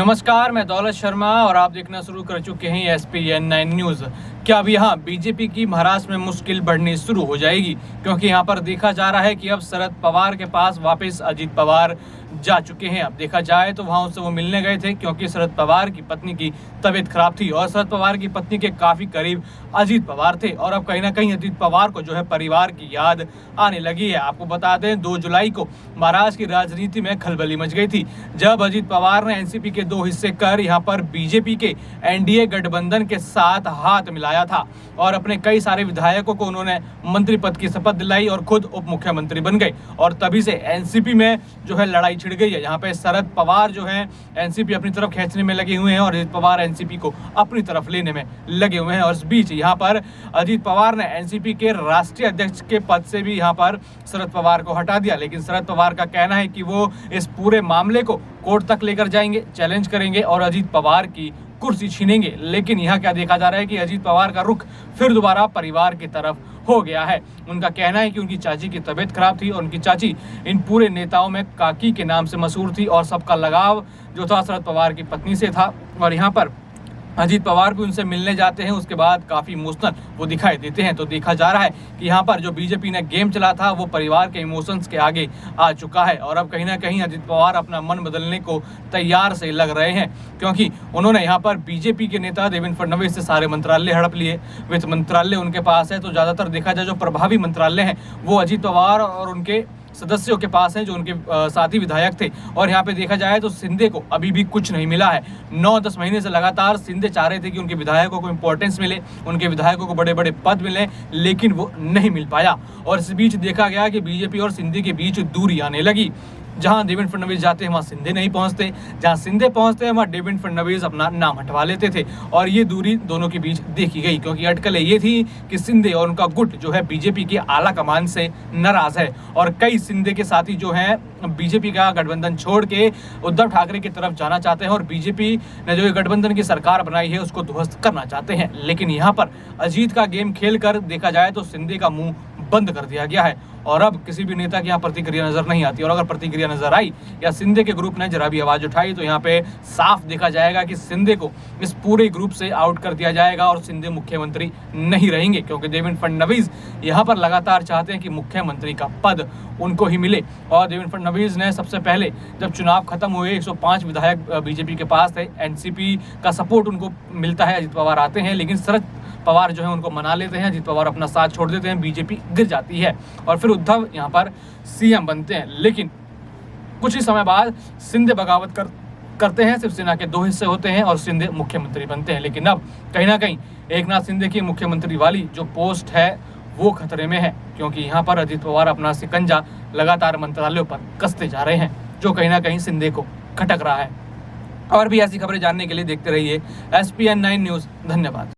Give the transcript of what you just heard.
नमस्कार, मैं दौलत शर्मा और आप देखना शुरू कर चुके हैं SPN9 न्यूज़। क्या अब यहाँ बीजेपी की महाराष्ट्र में मुश्किल बढ़नी शुरू हो जाएगी? क्योंकि यहाँ पर देखा जा रहा है कि अब शरद पवार के पास वापस अजीत पवार जा चुके हैं। अब देखा जाए तो वहाँ उनसे वो मिलने गए थे क्योंकि शरद पवार की पत्नी की तबीयत खराब थी और शरद पवार की पत्नी के काफ़ी करीब अजीत पवार थे और अब कहीं ना कहीं अजीत पवार को जो है परिवार की याद आने लगी है। आपको बता दें 2 जुलाई को महाराष्ट्र की राजनीति में खलबली मच गई थी जब अजीत पवार ने एनसीपी के 2 हिस्से कर यहाँ पर बीजेपी के एनडीए गठबंधन के साथ हाथ मिलाया था और अपने कई सारे विधायकों को उन्होंने मंत्री पद की शपथ दिलाई और खुद उप मुख्यमंत्री बन गए और तभी से एनसीपी में जो है लड़ाई छिड़ गई है। यहाँ पे शरद पवार जो है एनसीपी अपनी तरफ खींचने में लगे हुए हैं और अजीत पवार एनसीपी को अपनी तरफ लेने में लगे हुए हैं और इस बीच यहाँ पर अजीत पवार ने एनसीपी के राष्ट्रीय अध्यक्ष के पद से भी यहाँ पर शरद पवार को हटा दिया। लेकिन शरद पवार का कहना है कि वो इस पूरे मामले को कोर्ट तक लेकर जाएंगे, चैलेंज करेंगे और अजीत पवार की कुर्सी छीनेंगे। लेकिन यहाँ क्या देखा जा रहा है कि अजीत पवार का रुख फिर दोबारा परिवार की तरफ हो गया है। उनका कहना है कि उनकी चाची की तबीयत खराब थी और उनकी चाची इन पूरे नेताओं में काकी के नाम से मशहूर थी और सबका लगाव जो था शरद पवार की पत्नी से था और यहाँ पर अजीत पवार भी उनसे मिलने जाते हैं, उसके बाद काफ़ी इमोशनल वो दिखाई देते हैं। तो देखा जा रहा है कि यहाँ पर जो बीजेपी ने गेम चला था वो परिवार के इमोशंस के आगे आ चुका है और अब कहीं ना कहीं अजीत पवार अपना मन बदलने को तैयार से लग रहे हैं क्योंकि उन्होंने यहाँ पर बीजेपी के नेता देवेंद्र फडणवीस से सारे मंत्रालय हड़प लिए। वित्त मंत्रालय उनके पास है तो ज़्यादातर देखा जाए जो प्रभावी मंत्रालय हैं वो अजीत पवार और उनके सदस्यों के पास हैं जो उनके साथी विधायक थे और यहाँ पे देखा जाए तो शिंदे को अभी भी कुछ नहीं मिला है। 9-10 महीने से लगातार शिंदे चाह रहे थे कि उनके विधायकों को इंपॉर्टेंस मिले, उनके विधायकों को बड़े बड़े पद मिले, लेकिन वो नहीं मिल पाया और इस बीच देखा गया कि बीजेपी और शिंदे के बीच दूरी आने लगी। जहां देवेंद्र फडणवीस जाते हैं वहां शिंदे नहीं पहुंचते, जहां शिंदे पहुंचते हैं वहां देवेंद्र फडणवीस अपना नाम हटवा लेते थे और ये दूरी दोनों के बीच देखी गई क्योंकि अटकलें ये थी कि शिंदे और उनका गुट जो है बीजेपी की आला कमान से नाराज है और कई शिंदे के साथी जो हैं बीजेपी का गठबंधन छोड़ के उद्धव ठाकरे की तरफ जाना चाहते हैं और बीजेपी ने जो गठबंधन की सरकार बनाई है उसको ध्वस्त करना चाहते हैं। लेकिन यहाँ पर अजीत का गेम खेल कर देखा जाए तो शिंदे का मुंह बंद कर दिया गया है और अब किसी भी नेता की यहाँ प्रतिक्रिया नजर नहीं आती और अगर प्रतिक्रिया नजर आई या शिंदे के ग्रुप ने जरा भी आवाज उठाई तो यहाँ पे साफ देखा जाएगा कि शिंदे को इस पूरे ग्रुप से आउट कर दिया जाएगा और शिंदे मुख्यमंत्री नहीं रहेंगे क्योंकि देवेंद्र फडणवीस यहाँ पर लगातार चाहते हैं कि मुख्यमंत्री का पद उनको ही मिले और देवेंद्र फडणवीस ने सबसे पहले जब चुनाव खत्म हुए 105 विधायक बीजेपी के पास थे, एनसीपी का सपोर्ट उनको मिलता है, अजीत पवार आते हैं लेकिन शरद पवार जो है उनको मना लेते हैं, अजीत पवार अपना साथ छोड़ देते हैं, बीजेपी गिर जाती है और फिर उद्धव यहाँ पर सीएम बनते हैं। लेकिन कुछ ही समय बाद शिंदे बगावत करते हैं, शिवसेना के 2 हिस्से होते हैं और शिंदे मुख्यमंत्री बनते हैं। लेकिन अब कहीं ना कहीं एकनाथ शिंदे की मुख्यमंत्री वाली जो पोस्ट है वो खतरे में है क्योंकि यहाँ पर अजीत पवार अपना शिकंजा लगातार मंत्रालयों पर कसते जा रहे हैं जो कहीं ना कहीं शिंदे को खटक रहा है। और भी ऐसी खबरें जानने के लिए देखते रहिए SPN9 न्यूज़। धन्यवाद।